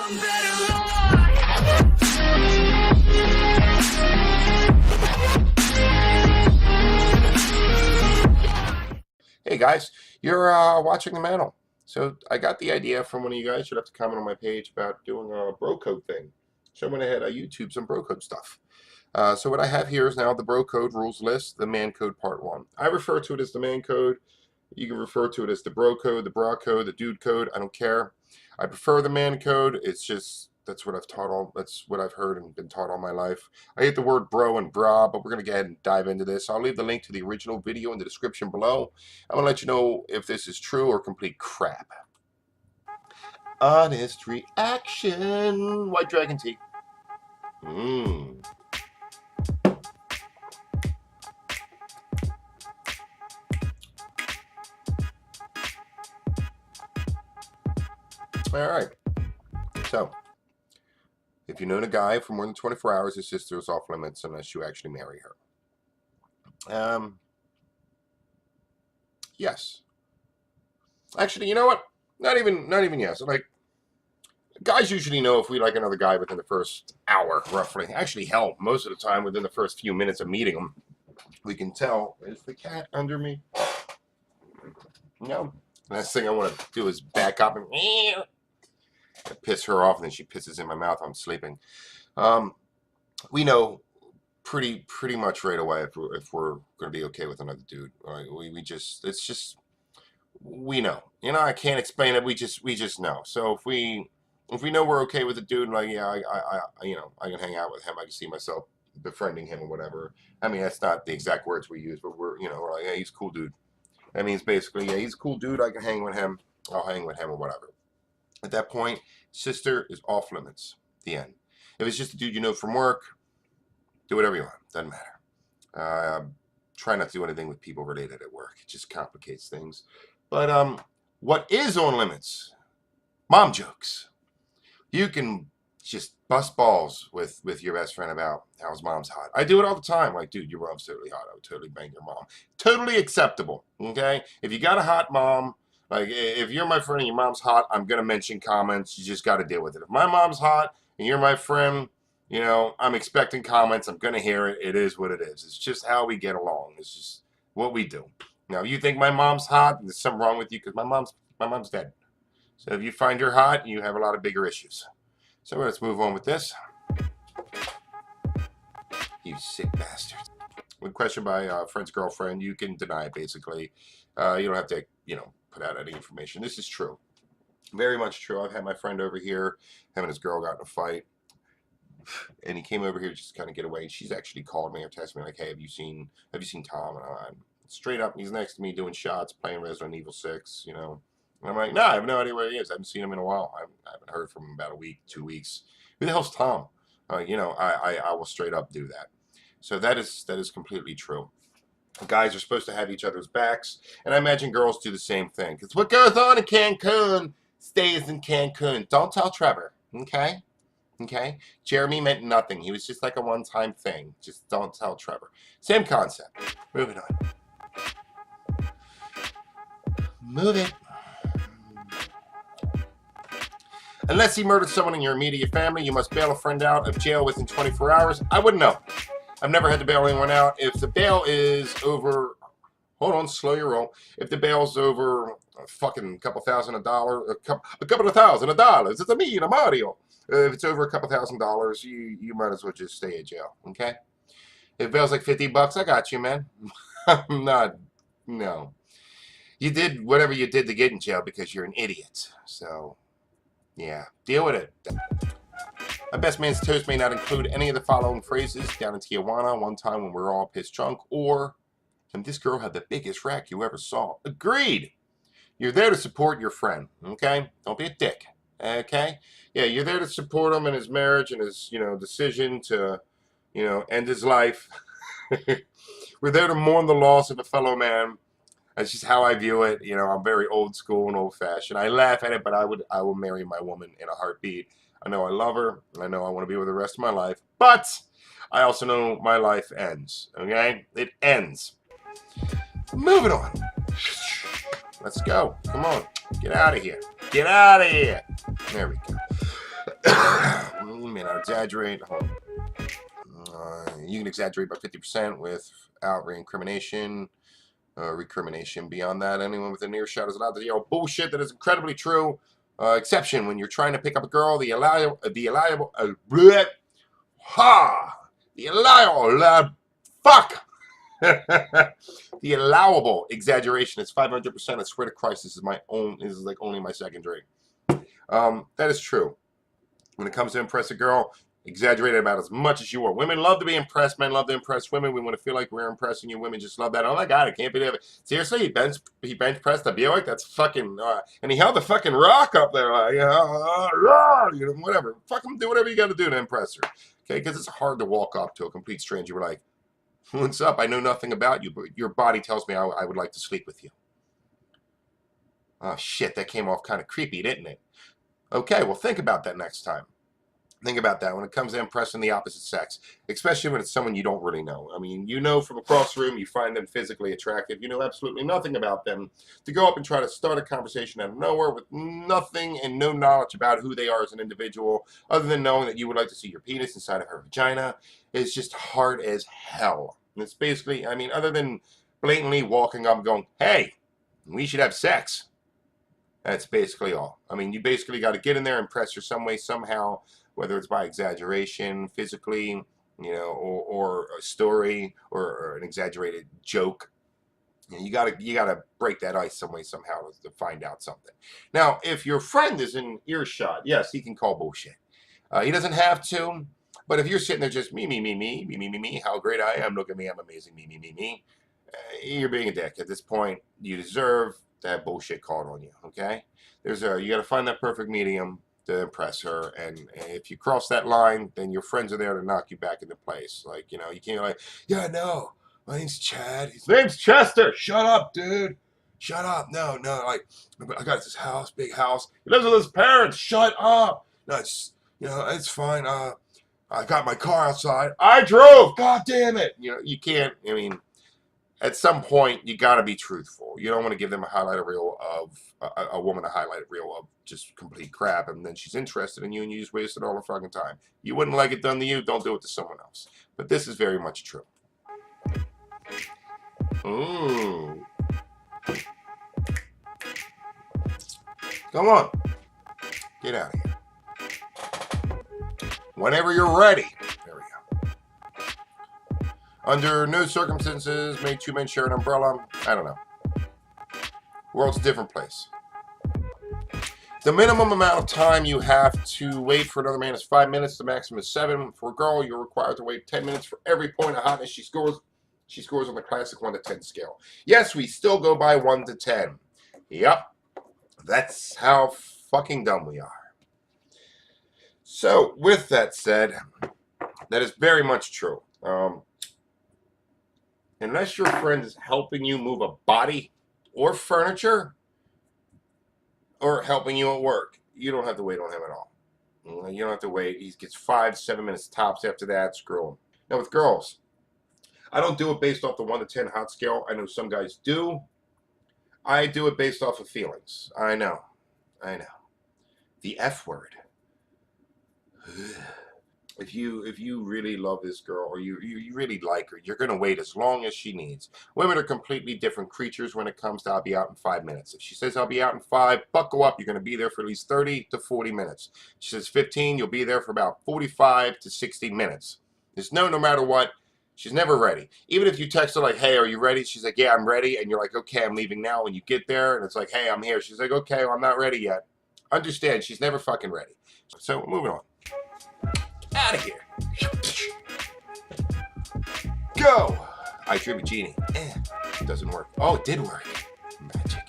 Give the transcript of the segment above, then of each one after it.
Hey guys, you're watching the Mannel. So I got the idea from one of you guys. You'll have to comment on my page about doing a bro code thing. So I went ahead, I YouTube some bro code stuff. So what I have here is now the bro code rules list, the man code part 1. I refer to it as the man code. You can refer to it as the bro code, the bra code, the dude code. I don't care. I prefer the man code. It's just that's what I've taught all. That's what I've heard and been taught all my life. I hate the word bro and bra, but we're gonna go ahead and dive into this. I'll leave the link to the original video in the description below. I'm gonna let you know if this is true or complete crap. Honest reaction. White dragon tea. All right. So, if you've known a guy for more than 24 hours, his sister is off limits unless you actually marry her. Yes. Actually, you know what? Not even yes. Like, guys usually know if we like another guy within the first hour, roughly. Actually, hell, most of the time within the first few minutes of meeting him, we can tell. Is the cat under me? No. Last thing I want to do is back up and piss her off, and then she pisses in my mouth. I'm sleeping. We know pretty much right away if we're going to be okay with another dude. Right? It's just we know. You know, I can't explain it. We just know. So if we know we're okay with the dude, like yeah, I can hang out with him. I can see myself befriending him or whatever. I mean, that's not the exact words we use, but we're like, yeah, he's a cool dude. That means basically, yeah, he's a cool dude. I can hang with him. I'll hang with him or whatever. At that point, sister is off limits. The end. If it's just a dude you know from work, do whatever you want. Doesn't matter. Try not to do anything with people related at work. It just complicates things. But what is on limits? Mom jokes. You can just bust balls with your best friend about how his mom's hot. I do it all the time. Like, dude, your mom's totally hot. I would totally bang your mom. Totally acceptable. Okay? If you got a hot mom, like, if you're my friend and your mom's hot, I'm going to mention comments. You just got to deal with it. If my mom's hot and you're my friend, you know, I'm expecting comments. I'm going to hear it. It is what it is. It's just how we get along. It's just what we do. Now, you think my mom's hot, there's something wrong with you because my mom's dead. So if you find her hot, you have a lot of bigger issues. So let's move on with this. You sick bastard. When questioned by a friend's girlfriend, you can deny it, basically. You don't have to, put out any information. This is true. Very much true. I've had my friend over here. Him and his girl got in a fight. And he came over here just to kind of get away. She's actually called me or texted me like, hey, have you seen Tom? And I'm straight up, he's next to me doing shots, playing Resident Evil 6, And I'm like, no, I have no idea where he is. I haven't seen him in a while. I haven't heard from him about a week, 2 weeks. Who the hell's Tom? I will straight up do that. So that is completely true. Guys are supposed to have each other's backs, and I imagine girls do the same thing. Because what goes on in Cancun stays in Cancun. Don't tell Trevor, okay? Okay? Jeremy meant nothing. He was just like a one-time thing. Just don't tell Trevor. Same concept. Moving on. Move it. Unless he murdered someone in your immediate family, you must bail a friend out of jail within 24 hours. I wouldn't know. I've never had to bail anyone out. If the bail is over, hold on, slow your roll. If the bail's over a fucking couple thousand a dollar, a couple of thousand of dollars, it's a me and a Mario. If it's over a couple $1,000s, you might as well just stay in jail, okay? If bail's like $50, I got you, man. I'm not, no. You did whatever you did to get in jail because you're an idiot. So, yeah, deal with it. My best man's toast may not include any of the following phrases. Down in Tijuana, one time when we were all pissed drunk, or, and this girl had the biggest rack you ever saw. Agreed. You're there to support your friend, okay? Don't be a dick, okay? Yeah, you're there to support him in his marriage and his, decision to, end his life. We're there to mourn the loss of a fellow man. That's just how I view it. I'm very old school and old-fashioned. I laugh at it, but I will marry my woman in a heartbeat. I know I love her. I know I want to be with her the rest of my life. But I also know my life ends. Okay? It ends. Moving on. Let's go. Come on. Get out of here. Get out of here. There we You may not exaggerate. You can exaggerate by 50% without recrimination. Recrimination beyond that. Anyone within earshot is allowed to yell bullshit that is incredibly true. Exception when you're trying to pick up a girl. The allowable. Fuck. The allowable exaggeration is 500%. I swear to Christ, this is my own. This is like only my second drink. That is true. When it comes to impress a girl, exaggerate it about as much as you want. Women love to be impressed. Men love to impress women. We want to feel like we're impressing you. Women just love that. Oh my God, I can't believe it. Seriously, he bench pressed the Buick? That's fucking, and he held the fucking rock up there, whatever. Fucking do whatever you got to do to impress her. Okay, because it's hard to walk up to a complete stranger. You're like, what's up? I know nothing about you, but your body tells me I would like to sleep with you. Oh shit, that came off kind of creepy, didn't it? Okay, well think about that next time. Think about that when it comes to impressing the opposite sex, especially when it's someone you don't really know. I mean, you know from across the room, you find them physically attractive. You know absolutely nothing about them. To go up and try to start a conversation out of nowhere with nothing and no knowledge about who they are as an individual, other than knowing that you would like to see your penis inside of her vagina, is just hard as hell. And it's basically, I mean, other than blatantly walking up and going, hey, we should have sex. That's basically all. I mean, you basically got to get in there and impress her some way, somehow, whether it's by exaggeration, physically, or a story or an exaggerated joke. You gotta break that ice some way, somehow to find out something. Now, if your friend is in earshot, yes, he can call bullshit. He doesn't have to, but if you're sitting there just me, how great I am, look at me, I'm amazing, me, you're being a dick. At this point, you deserve to have bullshit called on you. Okay, you got to find that perfect medium to impress her, and if you cross that line, then your friends are there to knock you back into place. Like, you can't like, yeah, no, my name's Chad. His name's Chester. Shut up, dude. Shut up. No, like, I got this house, big house. He lives with his parents. Shut up. No, it's fine. I got my car outside. I drove. God damn it. You can't. I mean, at some point, you got to be truthful. You don't want to give them a highlight reel of a woman a highlight reel of just complete crap, and then she's interested in you, and you just wasted all her fucking time. You wouldn't like it done to you, don't do it to someone else. But this is very much true. Come on, get out of here. Whenever you're ready. There we go. Under no circumstances may two men share an umbrella. I don't know. World's a different place. The minimum amount of time you have to wait for another man is 5 minutes. The maximum is 7. For a girl, you're required to wait 10 minutes for every point of hotness she scores. She scores on the classic 1 to 10 scale. Yes, we still go by 1 to 10. Yep. That's how fucking dumb we are. So, with that said, that is very much true. Unless your friend is helping you move a body or furniture, or helping you at work, you don't have to wait on him at all. You don't have to wait. He gets 5 to 7 minutes tops after that. Screw him. Now with girls, I don't do it based off the 1 to 10 hot scale. I know some guys do. I do it based off of feelings. I know. The F word. If you really love this girl, or you really like her, you're going to wait as long as she needs. Women are completely different creatures when it comes to I'll be out in 5 minutes. If she says I'll be out in 5, buckle up. You're going to be there for at least 30 to 40 minutes. She says 15, you'll be there for about 45 to 60 minutes. There's no matter what, she's never ready. Even if you text her like, hey, are you ready? She's like, yeah, I'm ready. And you're like, okay, I'm leaving now. When you get there and it's like, hey, I'm here. She's like, okay, well, I'm not ready yet. Understand, she's never fucking ready. So moving on. Out of here. Go. I dream a genie. Doesn't work. Oh, it did work. Magic.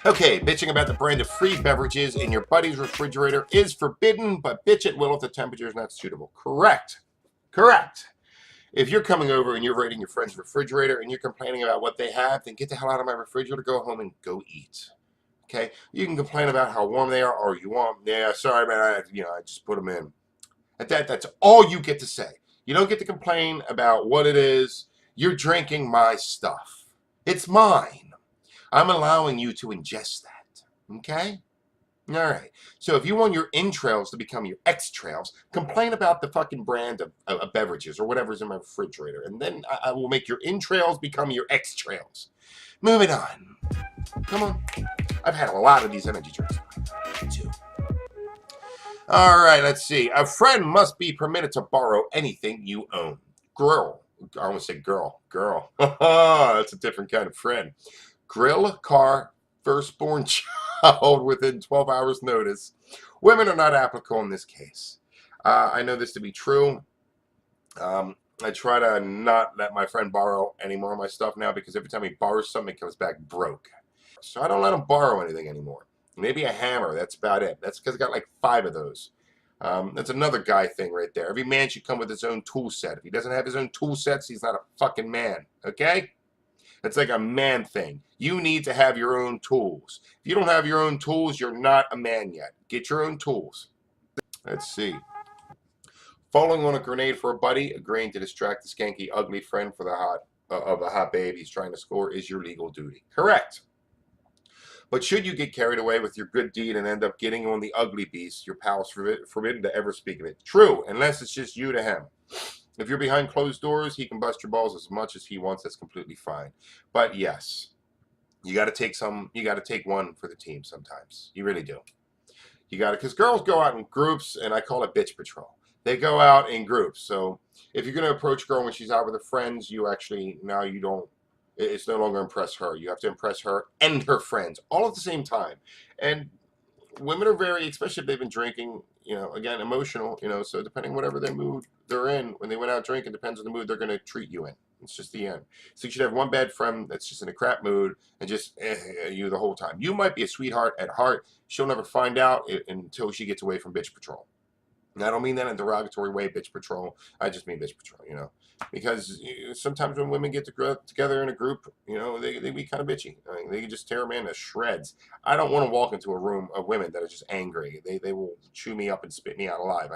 Okay, bitching about the brand of free beverages in your buddy's refrigerator is forbidden, but bitch at will if the temperature is not suitable. Correct. If you're coming over and you're raiding your friend's refrigerator and you're complaining about what they have, then get the hell out of my refrigerator, go home and go eat. Okay, you can complain about how warm they are, or you want, yeah, sorry, man, I just put them in. That's all you get to say. You don't get to complain about what it is. You're drinking my stuff. It's mine. I'm allowing you to ingest that. Okay? All right. So if you want your entrails to become your extrails, complain about the fucking brand of beverages or whatever's in my refrigerator, and then I will make your entrails become your extrails. Moving on. Come on. I've had a lot of these energy drinks. Too. All right, let's see. A friend must be permitted to borrow anything you own. Girl. I almost say girl. Girl. That's a different kind of friend. Grill, car, firstborn child within 12 hours notice. Women are not applicable in this case. I know this to be true. I try to not let my friend borrow any more of my stuff now because every time he borrows something, it comes back broke. So I don't let him borrow anything anymore. Maybe a hammer. That's about it. That's because I got like 5 of those. That's another guy thing right there. Every man should come with his own tool set. If he doesn't have his own tool sets, he's not a fucking man. Okay? It's like a man thing. You need to have your own tools. If you don't have your own tools, you're not a man yet. Get your own tools. Let's see. Falling on a grenade for a buddy, agreeing to distract the skanky, ugly friend for the of a hot babe he's trying to score is your legal duty. Correct. But should you get carried away with your good deed and end up getting on the ugly beast, your pal's forbidden to ever speak of it. True, unless it's just you to him. If you're behind closed doors, he can bust your balls as much as he wants. That's completely fine. But yes, you got to take some. You got to take one for the team sometimes. You really do. You got to, because girls go out in groups, and I call it bitch patrol. They go out in groups. So if you're going to approach a girl when she's out with her friends, you actually now you don't. It's no longer impress her. You have to impress her and her friends all at the same time. And women are very, especially if they've been drinking, again, emotional, so depending whatever their mood they're in, when they went out drinking, depends on the mood they're going to treat you in. It's just the end. So you should have one bad friend that's just in a crap mood and just you the whole time. You might be a sweetheart at heart. She'll never find out until she gets away from bitch patrol. And I don't mean that in a derogatory way, bitch patrol. I just mean bitch patrol, because sometimes when women get together in a group, they be kind of bitchy. I mean, they can just tear a man to shreds. I don't want to walk into a room of women that are just angry. They will chew me up and spit me out alive.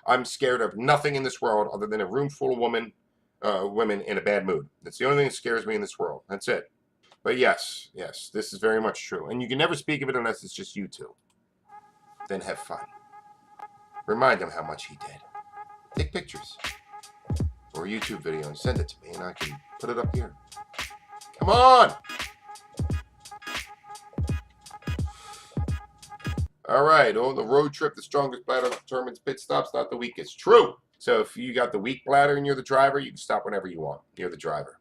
I'm scared of nothing in this world other than a room full of women in a bad mood. That's the only thing that scares me in this world. That's it. But yes, this is very much true. And you can never speak of it unless it's just you two. Then have fun. Remind him how much he did. Take pictures or a YouTube video and send it to me, and I can put it up here. Come on! All right. On the road trip, the strongest bladder determines pit stops, not the weakest. True. So if you got the weak bladder and you're the driver, you can stop whenever you want. You're the driver.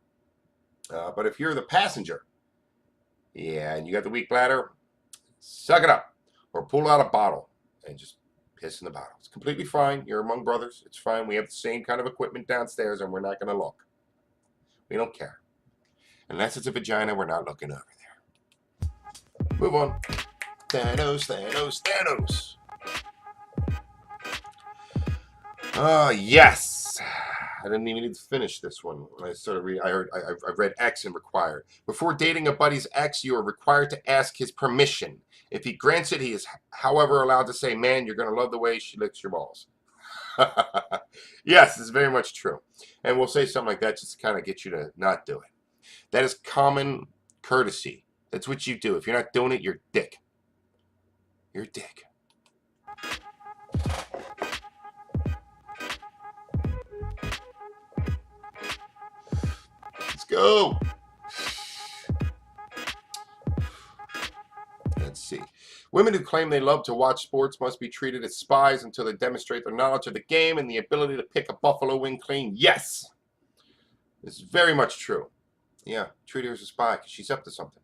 But if you're the passenger, yeah, and you got the weak bladder, suck it up or pull out a bottle and just piss in the bottle. It's completely fine. You're among brothers. It's fine. We have the same kind of equipment downstairs, and we're not going to look. We don't care. Unless it's a vagina, we're not looking over there. Move on. Thanos, Thanos, Thanos. Oh, yes. I didn't even need to finish this one. I started reading. I read X and required. Before dating a buddy's ex, you are required to ask his permission. If he grants it, he is, however, allowed to say, "Man, you're gonna love the way she licks your balls." Yes, it's very much true. And we'll say something like that just to kind of get you to not do it. That is common courtesy. That's what you do. If you're not doing it, you're a dick. You're a dick. Let's go. Let's see. Women who claim they love to watch sports must be treated as spies until they demonstrate their knowledge of the game and the ability to pick a buffalo wing clean. Yes. This is very much true. Yeah, treat her as a spy because she's up to something.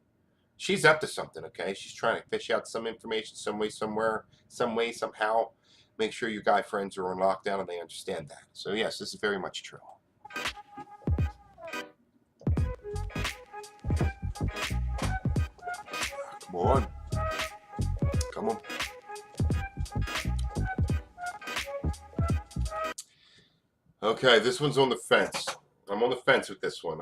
She's up to something, okay? She's trying to fish out some information some way, somewhere, some way, somehow. Make sure your guy friends are on lockdown and they understand that. So, yes, this is very much true. Come on. Come on. Okay, this one's on the fence. I'm on the fence with this one.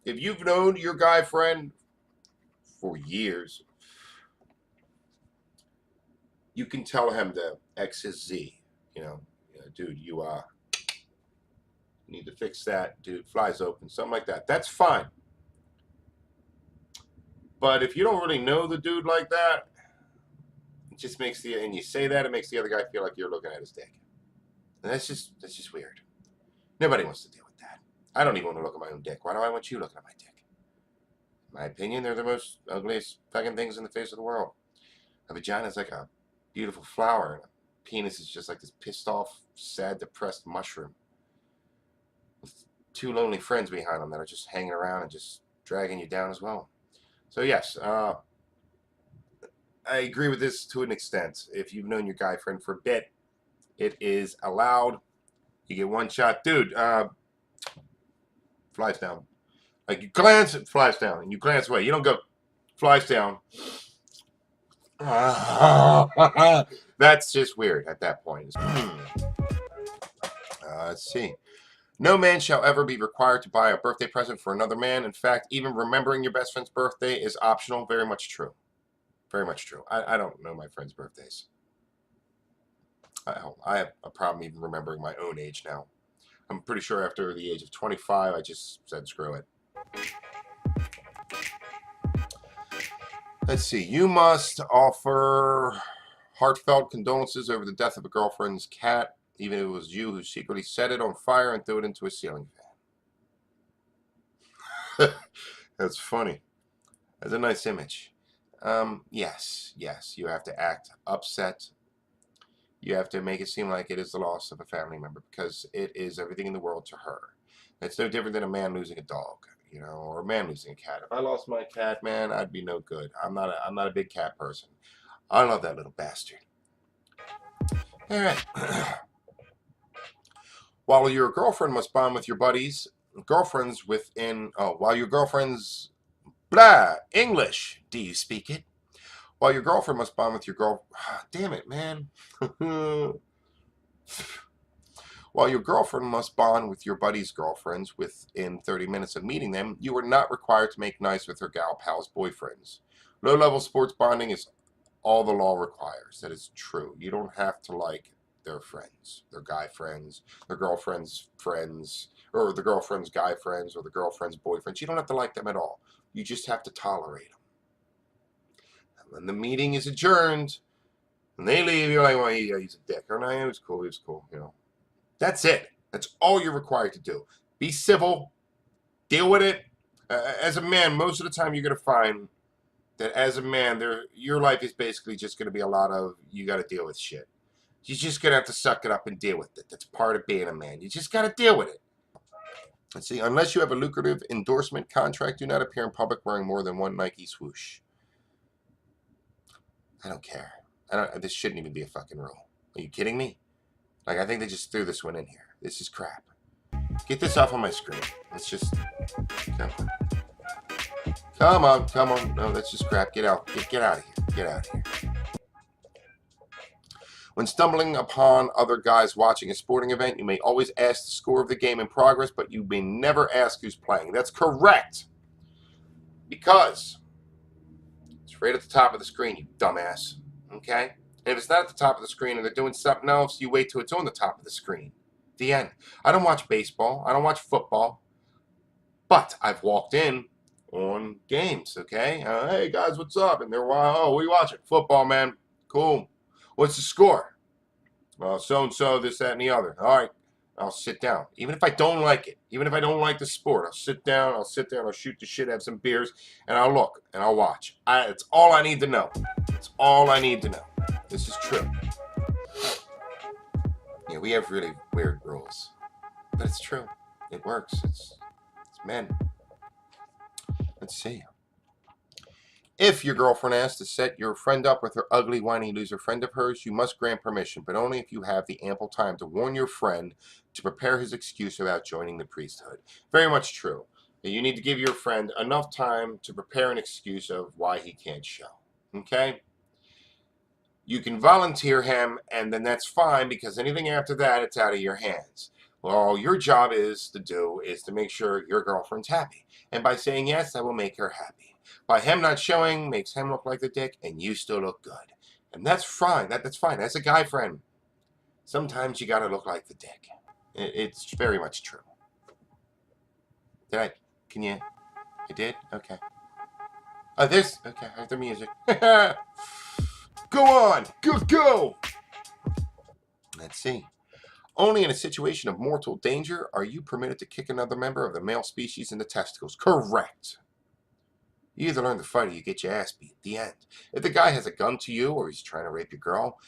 If you've known your guy friend for years, you can tell him the X is Z. Dude, you need to fix that. Dude, flies open, something like that. That's fine. But if you don't really know the dude like that, it just makes and you say that, it makes the other guy feel like you're looking at his dick. And that's just weird. Nobody wants to deal with that. I don't even want to look at my own dick. Why do I want you looking at my dick? In my opinion, they're the most ugliest fucking things in the face of the world. A vagina is like a beautiful flower, and a penis is just like this pissed off, sad, depressed mushroom with two lonely friends behind them that are just hanging around and just dragging you down as well. So yes, I agree with this to an extent. If you've known your guy friend for a bit, it is allowed. You get one shot. Dude, flies down. Like you glance, it flies down. And you glance away. You don't go, flies down. That's just weird at that point. Let's see. No man shall ever be required to buy a birthday present for another man. In fact, even remembering your best friend's birthday is optional. Very much true. Very much true. I don't know my friends' birthdays. I have a problem even remembering my own age now. I'm pretty sure after the age of 25, I just said screw it. Let's see. You must offer heartfelt condolences over the death of a girlfriend's cat, even if it was you who secretly set it on fire and threw it into a ceiling fan. That's funny. That's a nice image. Yes, you have to act upset. You have to make it seem like it is the loss of a family member because it is everything in the world to her. It's no different than a man losing a dog, you know, or a man losing a cat. If I lost my cat, man, I'd be no good. I'm not a big cat person. I love that little bastard. All right. While your girlfriend must bond with your buddies, girlfriends within. Oh, while your girlfriend's blah English. Do you speak it? While your girlfriend must bond with your girl. Damn it, man. While your girlfriend must bond with your buddy's girlfriends within 30 minutes of meeting them, you are not required to make nice with her gal pal's boyfriends. Low-level sports bonding is all the law requires. That is true. You don't have to like their friends, their guy friends, their girlfriend's friends, or the girlfriend's guy friends, or the girlfriend's boyfriends. You don't have to like them at all. You just have to tolerate them. And when the meeting is adjourned, and they leave, you're like, well, yeah, he's a dick. Or no, it was cool, you know. That's it. That's all you're required to do. Be civil. Deal with it. As a man, most of the time you're going to find that as a man, your life is basically just going to be a lot of, you got to deal with shit. You're just going to have to suck it up and deal with it. That's part of being a man. You just got to deal with it. Let's see. Unless you have a lucrative endorsement contract, do not appear in public wearing more than one Nike swoosh. I don't care. This shouldn't even be a fucking rule. Are you kidding me? Like, I think they just threw this one in here. This is crap. Get this off on my screen. Let's just... Come on. No, that's just crap. Get out. Get out of here. Get out of here. When stumbling upon other guys watching a sporting event, you may always ask the score of the game in progress, but you may never ask who's playing. That's correct. Because it's right at the top of the screen, you dumbass. Okay? And if it's not at the top of the screen and they're doing something else, you wait till it's on the top of the screen. The end. I don't watch baseball. I don't watch football. But I've walked in on games, okay? Hey, guys, what's up? And they're, oh, what are you watching? Football, man. Cool. What's the score? Well, so-and-so, this, that, and the other. All right. I'll sit down. Even if I don't like it. Even if I don't like the sport. I'll sit down. I'll shoot the shit, have some beers, and I'll look, and I'll watch. It's all I need to know. It's all I need to know. This is true. Yeah, we have really weird rules. But it's true. It works. It's men. Let's see. If your girlfriend asks to set your friend up with her ugly, whiny loser friend of hers, you must grant permission, but only if you have the ample time to warn your friend to prepare his excuse about joining the priesthood. Very much true. You need to give your friend enough time to prepare an excuse of why he can't show. Okay? You can volunteer him, and then that's fine, because anything after that, it's out of your hands. Well, all your job is to make sure your girlfriend's happy. And by saying yes, that will make her happy. By him not showing makes him look like the dick, and you still look good. And that's fine. That's fine. That's a guy friend. Sometimes you gotta look like the dick. It's very much true. I did? Okay. This. Okay, I have the music. Go on. Go. Let's see. Only in a situation of mortal danger are you permitted to kick another member of the male species in the testicles. Correct. You either learn to fight or you get your ass beat. The end. If the guy has a gun to you or he's trying to rape your girl,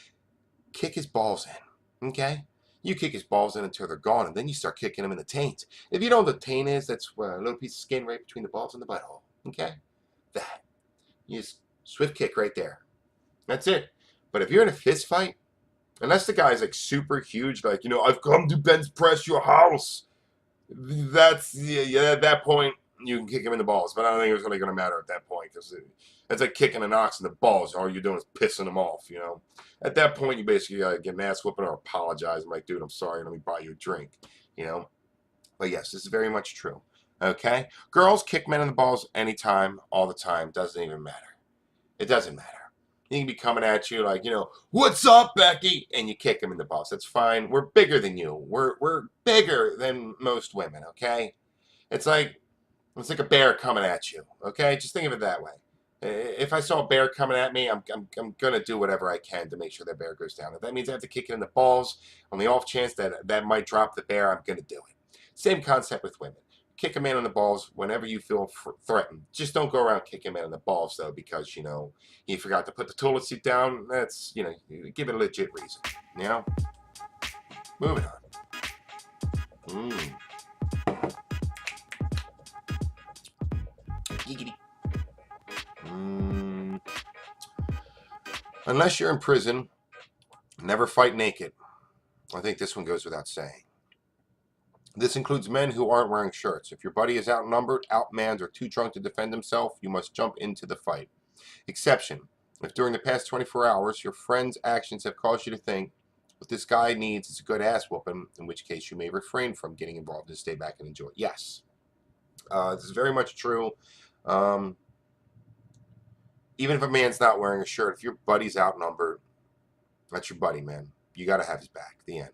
kick his balls in. Okay? You kick his balls in until they're gone, and then you start kicking him in the taint. If you know what the taint is, that's a little piece of skin right between the balls and the butthole. Okay? That. You just swift kick right there. That's it. But if you're in a fist fight, unless the guy's like super huge, like, I've come to bench press your house. That's, yeah, at that point, you can kick him in the balls. But I don't think it's really going to matter at that point because it's like kicking an ox in the balls. All you're doing is pissing him off. At that point, you basically get an ass whooping or apologize. I'm like, dude, I'm sorry. Let me buy you a drink. But yes, this is very much true. Okay? Girls kick men in the balls anytime, all the time. Doesn't even matter. It doesn't matter. He can be coming at you like, what's up, Becky? And you kick him in the balls. That's fine. We're bigger than you. We're bigger than most women, okay? It's like a bear coming at you, okay? Just think of it that way. If I saw a bear coming at me, I'm going to do whatever I can to make sure that bear goes down. If that means I have to kick it in the balls, on the off chance that might drop the bear, I'm going to do it. Same concept with women. Kick a man in the balls whenever you feel threatened. Just don't go around kicking a man in the balls, though, because, you forgot to put the toilet seat down. That's, give it a legit reason. Moving on. Giggity. Unless you're in prison, never fight naked. I think this one goes without saying. This includes men who aren't wearing shirts. If your buddy is outnumbered, outmanned, or too drunk to defend himself, you must jump into the fight. Exception: if during the past 24 hours your friend's actions have caused you to think what this guy needs is a good ass whooping, in which case you may refrain from getting involved and stay back and enjoy. Yes, this is very much true. Even if a man's not wearing a shirt, if your buddy's outnumbered, that's your buddy, man. You got to have his back. The end.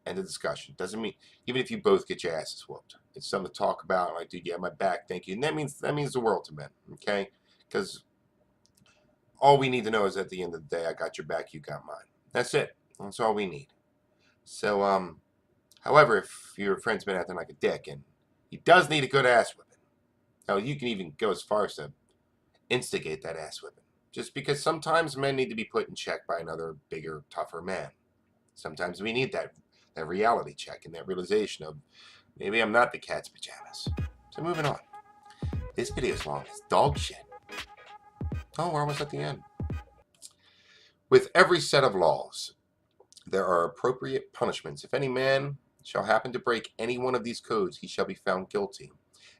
End of discussion. Doesn't mean even if you both get your asses whooped, it's something to talk about. Like, dude, you have my back, thank you. And that means the world to men, okay? Because all we need to know is at the end of the day, I got your back, you got mine. That's it. That's all we need. So, however, if your friend's been acting like a dick and he does need a good ass whipping, now you can even go as far as to instigate that ass whipping. Just because sometimes men need to be put in check by another bigger, tougher man. Sometimes we need that reality check and that realization of maybe I'm not the cat's pajamas. So moving on. This video is long as dog shit. Oh, we're almost at the end. With every set of laws, there are appropriate punishments. If any man shall happen to break any one of these codes, he shall be found guilty,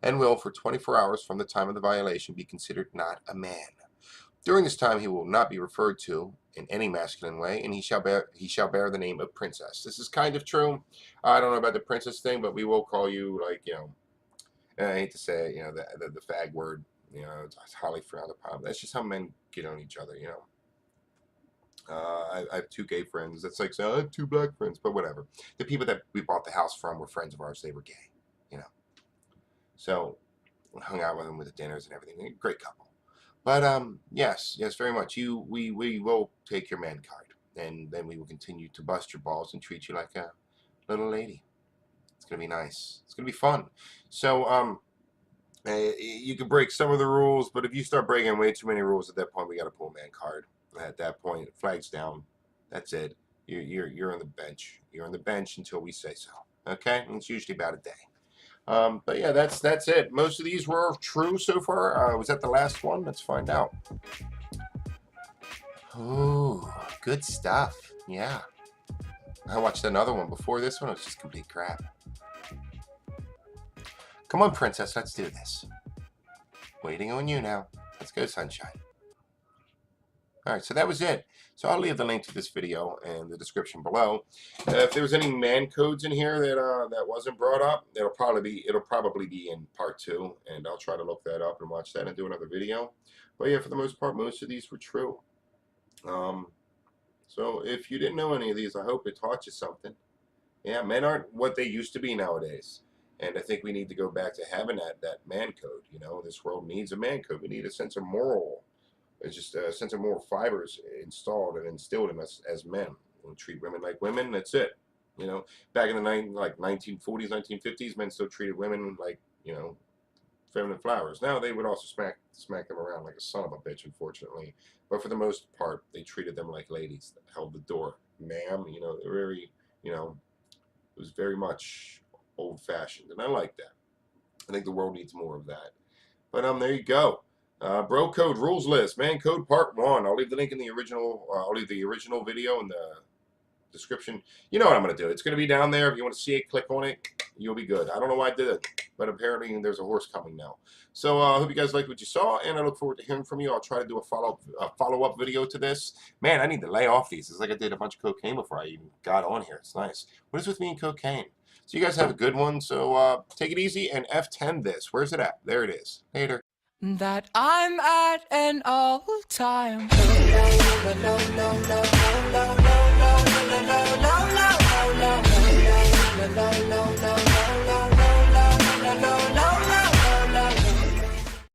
and will, for 24 hours from the time of the violation, be considered not a man. During this time he will not be referred to in any masculine way, and he shall bear the name of princess. This is kind of true. I don't know about the princess thing, but we will call you, like, I hate to say it, the fag word, it's highly frowned upon. That's just how men get on each other, I have two gay friends. That's like saying I have two black friends, but whatever. The people that we bought the house from were friends of ours. They were gay, So we hung out with them with the dinners and everything. Great couple. But yes, very much. We will take your man card, and then we will continue to bust your balls and treat you like a little lady. It's gonna be nice. It's gonna be fun. So you can break some of the rules, but if you start breaking way too many rules, at that point we got to pull a man card. At that point, flags down. That's it. You're on the bench. You're on the bench until we say so. Okay, and it's usually about a day. But yeah, that's it. Most of these were true so far. Was that the last one? Let's find out. Ooh, good stuff. Yeah. I watched another one before this one. It was just complete crap. Come on, princess. Let's do this. Waiting on you now. Let's go, sunshine. All right, so that was it. So I'll leave the link to this video in the description below. If there was any man codes in here that wasn't brought up, it'll probably be in part 2, and I'll try to look that up and watch that and do another video. But yeah, for the most part, most of these were true. So if you didn't know any of these, I hope it taught you something. Yeah, men aren't what they used to be nowadays. And I think we need to go back to having that man code. You know, this world needs a man code. We need a sense of moral. It's just a sense of moral fibers installed and instilled in us as men. We treat women like women. That's it. You know, back in the 1940s, 1950s, men still treated women like, you know, feminine flowers. Now they would also smack them around like a son of a bitch, unfortunately. But for the most part, they treated them like ladies that held the door. Ma'am, you know, they're very, you know, it was very much old fashioned, and I like that. I think the world needs more of that. But there you go. Bro code rules list, man code part 1. I'll leave the link in the original. I'll leave the original video in the description. You know what I'm going to do. It's going to be down there. If you want to see it, click on it. You'll be good. I don't know why I did it, but apparently there's a horse coming now. So I hope you guys liked what you saw, and I look forward to hearing from you. I'll try to do a follow-up video to this. Man, I need to lay off these. It's like I did a bunch of cocaine before I even got on here. It's nice. What is with me and cocaine? So you guys have a good one. So take it easy and F10 this. Where's it at? There it is. Later. That I'm at an all-time